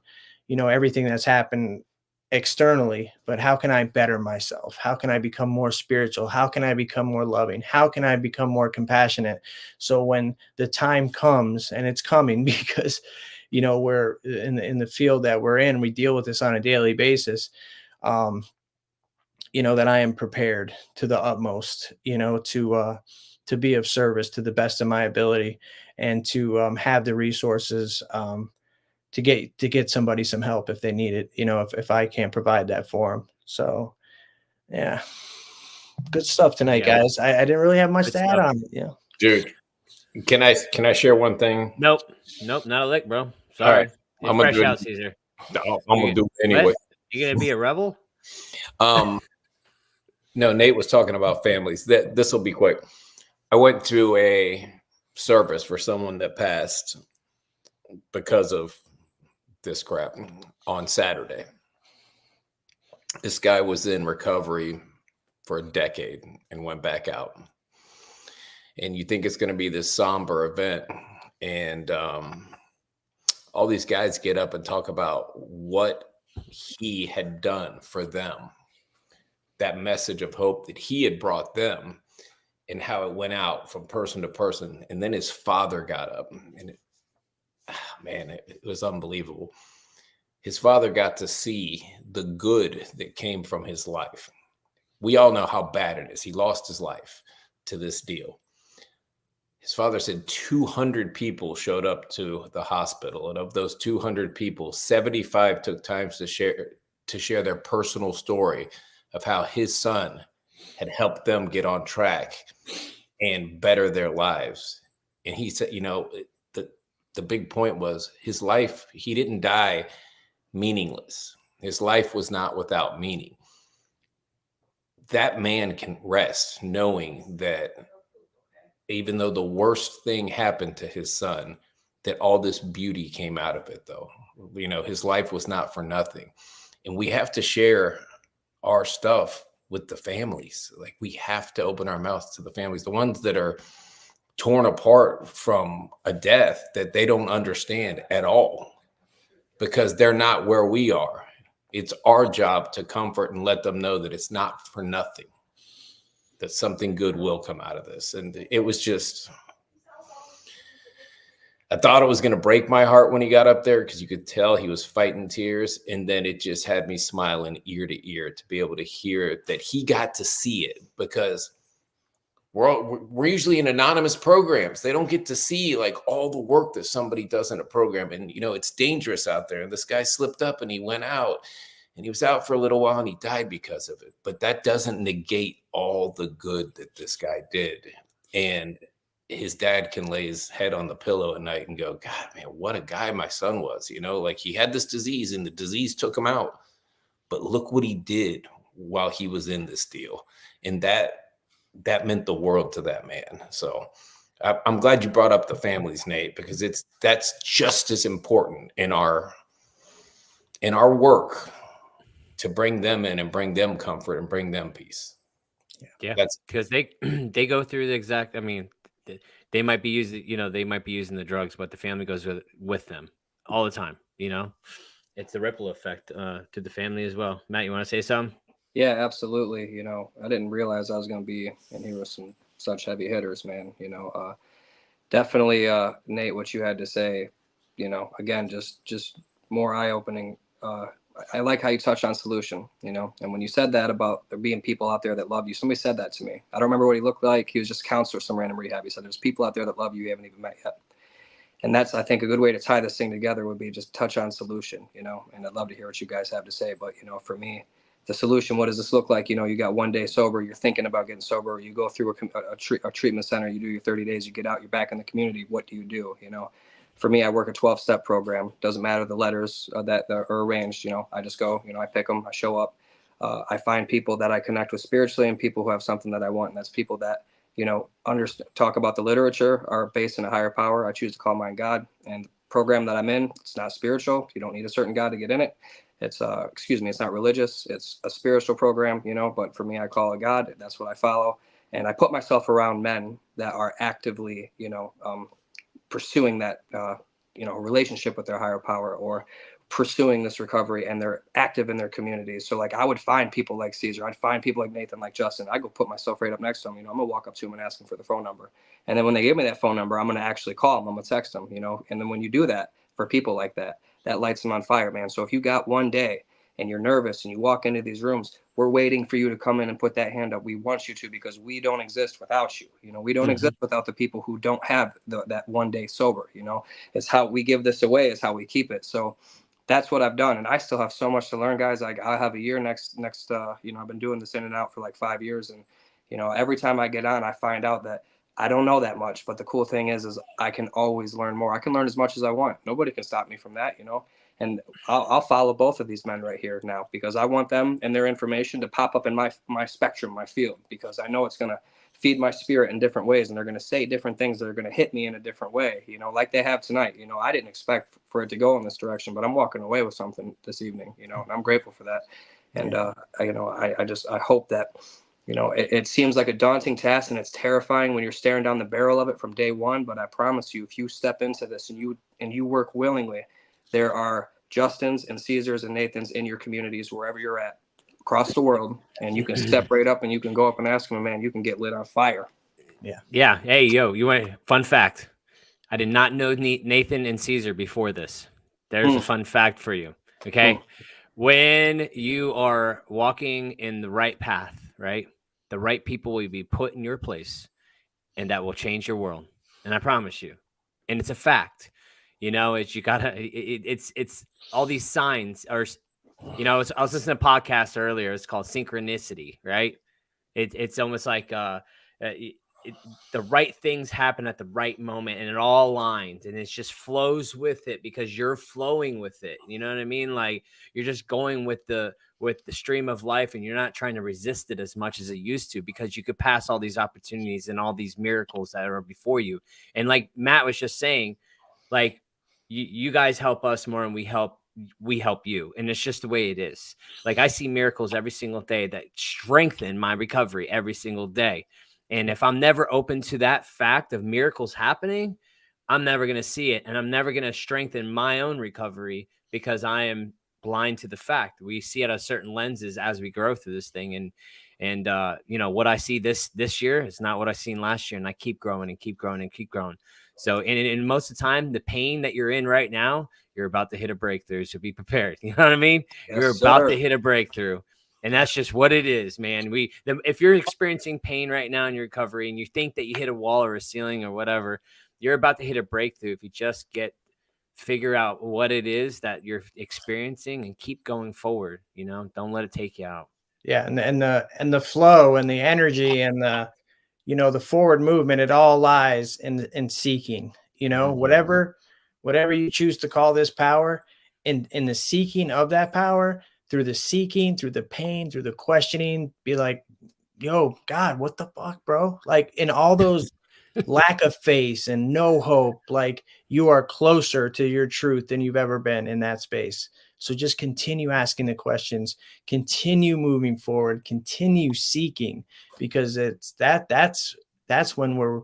you know, everything that's happened externally, but how can I better myself? How can I become more spiritual? How can I become more loving? How can I become more compassionate? So when the time comes, and it's coming, because, you know, we're in the field that we're in, we deal with this on a daily basis. You know, that I am prepared to the utmost, you know, to be of service to the best of my ability, and to have the resources to get somebody some help if they need it, you know, if I can't provide that for them. So yeah, good stuff tonight, Yeah, guys. I didn't really have much good to add stuff. on it. Yeah. Dude, can I share one thing? Nope, not a lick, bro. All Sorry. right, You're I'm gonna fresh do out, it. Caesar. I'm gonna do it anyway. What? You gonna be a rebel? No, Nate was talking about families. This will be quick. I went to a service for someone that passed because of this crap on Saturday. This guy was in recovery for a decade and went back out. And you think it's going to be this somber event, and all these guys get up and talk about what he had done for them, that message of hope that he had brought them, and how it went out from person to person. And then his father got up, and it was unbelievable. His father got to see the good that came from his life. We all know how bad it is. He lost his life to this deal. His father said 200 people showed up to the hospital, and of those 200 people, 75 took time to share their personal story of how his son had helped them get on track and better their lives. And he said, you know, the big point was his life, he didn't die meaningless. His life was not without meaning. That man can rest knowing that even though the worst thing happened to his son, that all this beauty came out of it, though. You know, his life was not for nothing. And we have to share our stuff with the families. Like, we have to open our mouths to the families, the ones that are torn apart from a death that they don't understand at all, because they're not where we are. It's our job to comfort and let them know that it's not for nothing, that something good will come out of this. And it was just, I thought it was going to break my heart when he got up there, because you could tell he was fighting tears. And then it just had me smiling ear to ear to be able to hear that he got to see it, because we're usually in anonymous programs. They don't get to see like all the work that somebody does in a program. And, you know, it's dangerous out there. And this guy slipped up and he went out, and he was out for a little while and he died because of it. But that doesn't negate all the good that this guy did. And his dad can lay his head on the pillow at night and go, God, man, what a guy my son was. You know, like he had this disease and the disease took him out. But look what he did while he was in this deal. And that meant the world to that man. So I'm glad you brought up the families, Nate, because that's just as important in our work to bring them in and bring them comfort and bring them peace. Yeah, that's because they go through the exact. I mean, they might be using, you know, they might be using the drugs, but the family goes with them all the time. You know, it's the ripple effect to the family as well. Matt, you want to say something? Yeah, absolutely. You know, I didn't realize I was going to be in here with some such heavy hitters, man. You know, definitely, Nate, what you had to say, you know, again, just more eye-opening. I like how you touched on solution, you know, and when you said that about there being people out there that love you, somebody said that to me. I don't remember what he looked like. He was just a counselor, some random rehab. He said, there's people out there that love you haven't even met yet. And that's, I think, a good way to tie this thing together would be just touch on solution, you know, and I'd love to hear what you guys have to say. But, you know, for me, the solution, what does this look like? You know, you got 1 day sober, you're thinking about getting sober, you go through a treatment center, you do your 30 days, you get out, you're back in the community. What do? You know, for me, I work a 12-step program. Doesn't matter the letters that are arranged. You know, I just go, you know, I pick them, I show up. I find people that I connect with spiritually and people who have something that I want. And that's people that, you know, talk about the literature, are based in a higher power. I choose to call mine God. And the program that I'm in, it's not spiritual. You don't need a certain God to get in it. It's it's not religious. It's a spiritual program, you know, but for me, I call it God. That's what I follow. And I put myself around men that are actively, you know, pursuing that, you know, relationship with their higher power, or pursuing this recovery, and they're active in their communities. So like I would find people like Caesar, I'd find people like Nathan, like Justin. I go put myself right up next to them. You know, I'm gonna walk up to them and ask them for the phone number. And then when they give me that phone number, I'm gonna actually call them. I'm gonna text them, you know. And then when you do that for people like that, that lights them on fire, man. So if you got 1 day and you're nervous and you walk into these rooms, we're waiting for you to come in and put that hand up. We want you to, because we don't exist without you. You know, we don't exist without the people who don't have that 1 day sober. You know, it's how we give this away, is how we keep it. So that's what I've done. And I still have so much to learn, guys. I have a year next, you know, I've been doing this in and out for like 5 years. And, you know, every time I get on, I find out that I don't know that much, but the cool thing is I can always learn more. I can learn as much as I want. Nobody can stop me from that, you know. And I'll follow both of these men right here now, because I want them and their information to pop up in my spectrum, my field, because I know it's going to feed my spirit in different ways, and they're going to say different things that are going to hit me in a different way, you know, like they have tonight. You know, I didn't expect for it to go in this direction, but I'm walking away with something this evening, you know, and I'm grateful for that. And, you know, I hope that, you know, it seems like a daunting task and it's terrifying when you're staring down the barrel of it from day one. But I promise you, if you step into this and you work willingly, there are Justins and Caesars and Nathans in your communities, wherever you're at across the world. And you can step right up and you can go up and ask them, man, you can get lit on fire. Yeah. Yeah. Hey, yo, fun fact. I did not know Nathan and Caesar before this. There's a fun fact for you. Okay. When you are walking in the right path, right? The right people will be put in your place, and that will change your world. And I promise you. And it's a fact. You know, it's all these signs are, you know, I was listening to a podcast earlier. It's called Synchronicity, right? It's almost like the right things happen at the right moment, and it all aligns, and it just flows with it because you're flowing with it. You know what I mean? Like you're just going with the stream of life, and you're not trying to resist it as much as it used to, because you could pass all these opportunities and all these miracles that are before you. And like Matt was just saying, like you guys help us more, and we help you. And it's just the way it is. Like I see miracles every single day that strengthen my recovery every single day. And if I'm never open to that fact of miracles happening, I'm never going to see it. And I'm never going to strengthen my own recovery, because I am blind to the fact. We see it at certain lenses as we grow through this thing. And you know, what I see this year is not what I seen last year. And I keep growing and keep growing and keep growing. So, and most of the time, the pain that you're in right now, you're about to hit a breakthrough. So be prepared. You know what I mean? Yes, you're about to hit a breakthrough. And that's just what it is, man. If you're experiencing pain right now in your recovery and you think that you hit a wall or a ceiling or whatever, you're about to hit a breakthrough if you just figure out what it is that you're experiencing and keep going forward. Don't let it take you out. Yeah, and the flow and the energy and the forward movement, it all lies in seeking. Whatever you choose to call this power, in the seeking of that power, through the seeking, through the pain, through the questioning, be like, yo, God, what the fuck, bro? Like in all those lack of faith and no hope, like you are closer to your truth than you've ever been in that space. So just continue asking the questions, continue moving forward, continue seeking, because that's when we're,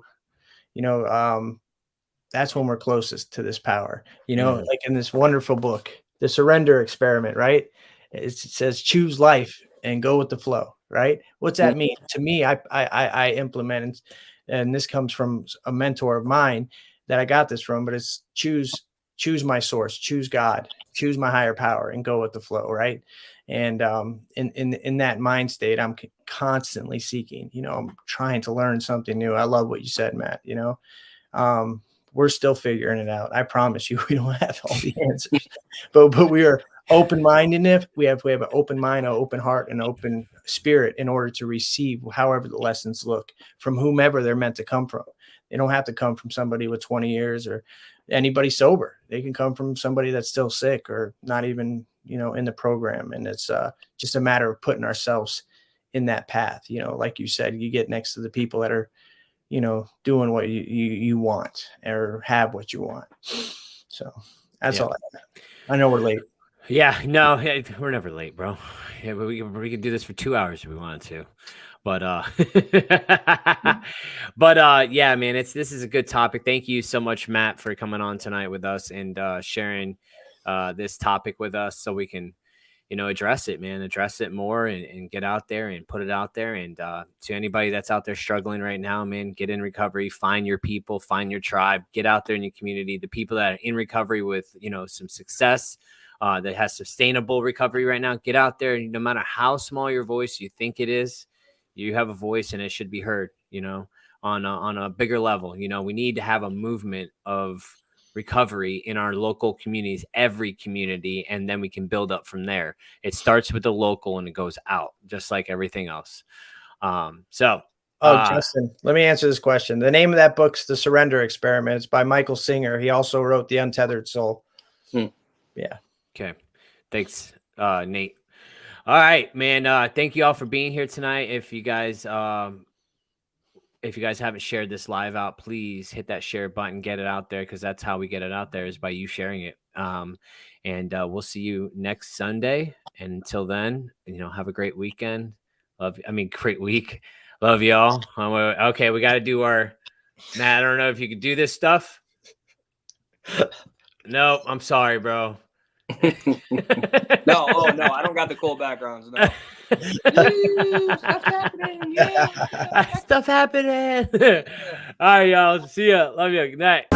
that's when we're closest to this power, like in this wonderful book, The Surrender Experiment, right? It says, choose life and go with the flow, right? What's that mean? To me, I implement, and this comes from a mentor of mine that I got this from, but it's choose my source, choose God, choose my higher power, and go with the flow, right? And in that mind state, I'm constantly seeking, I'm trying to learn something new. I love what you said, Matt. We're still figuring it out. I promise you, we don't have all the answers, but we are open-minded. We have an open mind, an open heart, and open spirit in order to receive however the lessons look from whomever they're meant to come from. They don't have to come from somebody with 20 years or anybody sober. They can come from somebody that's still sick or not even, in the program. And it's just a matter of putting ourselves in that path. Like you said, you get next to the people that are, doing what you want or have what you want. So that's all I have. I know we're late. Yeah, no, we're never late, bro. Yeah, but we could do this for 2 hours if we wanted to. But yeah, man, this is a good topic. Thank you so much, Matt, for coming on tonight with us and sharing this topic with us so we can, address it more and get out there and put it out there. And to anybody that's out there struggling right now, man, get in recovery, find your people, find your tribe, get out there in your community, the people that are in recovery with, some success, that has sustainable recovery right now. Get out there. No matter how small your voice you think it is, you have a voice and it should be heard, on a bigger level. We need to have a movement of recovery in our local communities, every community, and then we can build up from there. It starts with the local and it goes out just like everything else. Justin, let me answer this question. The name of that book's The Surrender Experiment. It's by Michael Singer. He also wrote The Untethered Soul. Yeah. Okay. Thanks, Nate. All right, man. Thank you all for being here tonight. If you guys haven't shared this live out, please hit that share button, get it out there, because that's how we get it out there, is by you sharing it. And we'll see you next Sunday. And until then, have a great weekend. Great week. Love y'all. Okay, we got to do our, Matt, I don't know if you could do this stuff. No, I'm sorry, bro. No, I don't got the cool backgrounds. No. Stuff happening. Yeah. Stuff happening. All right, y'all. See ya. Love you. Good night.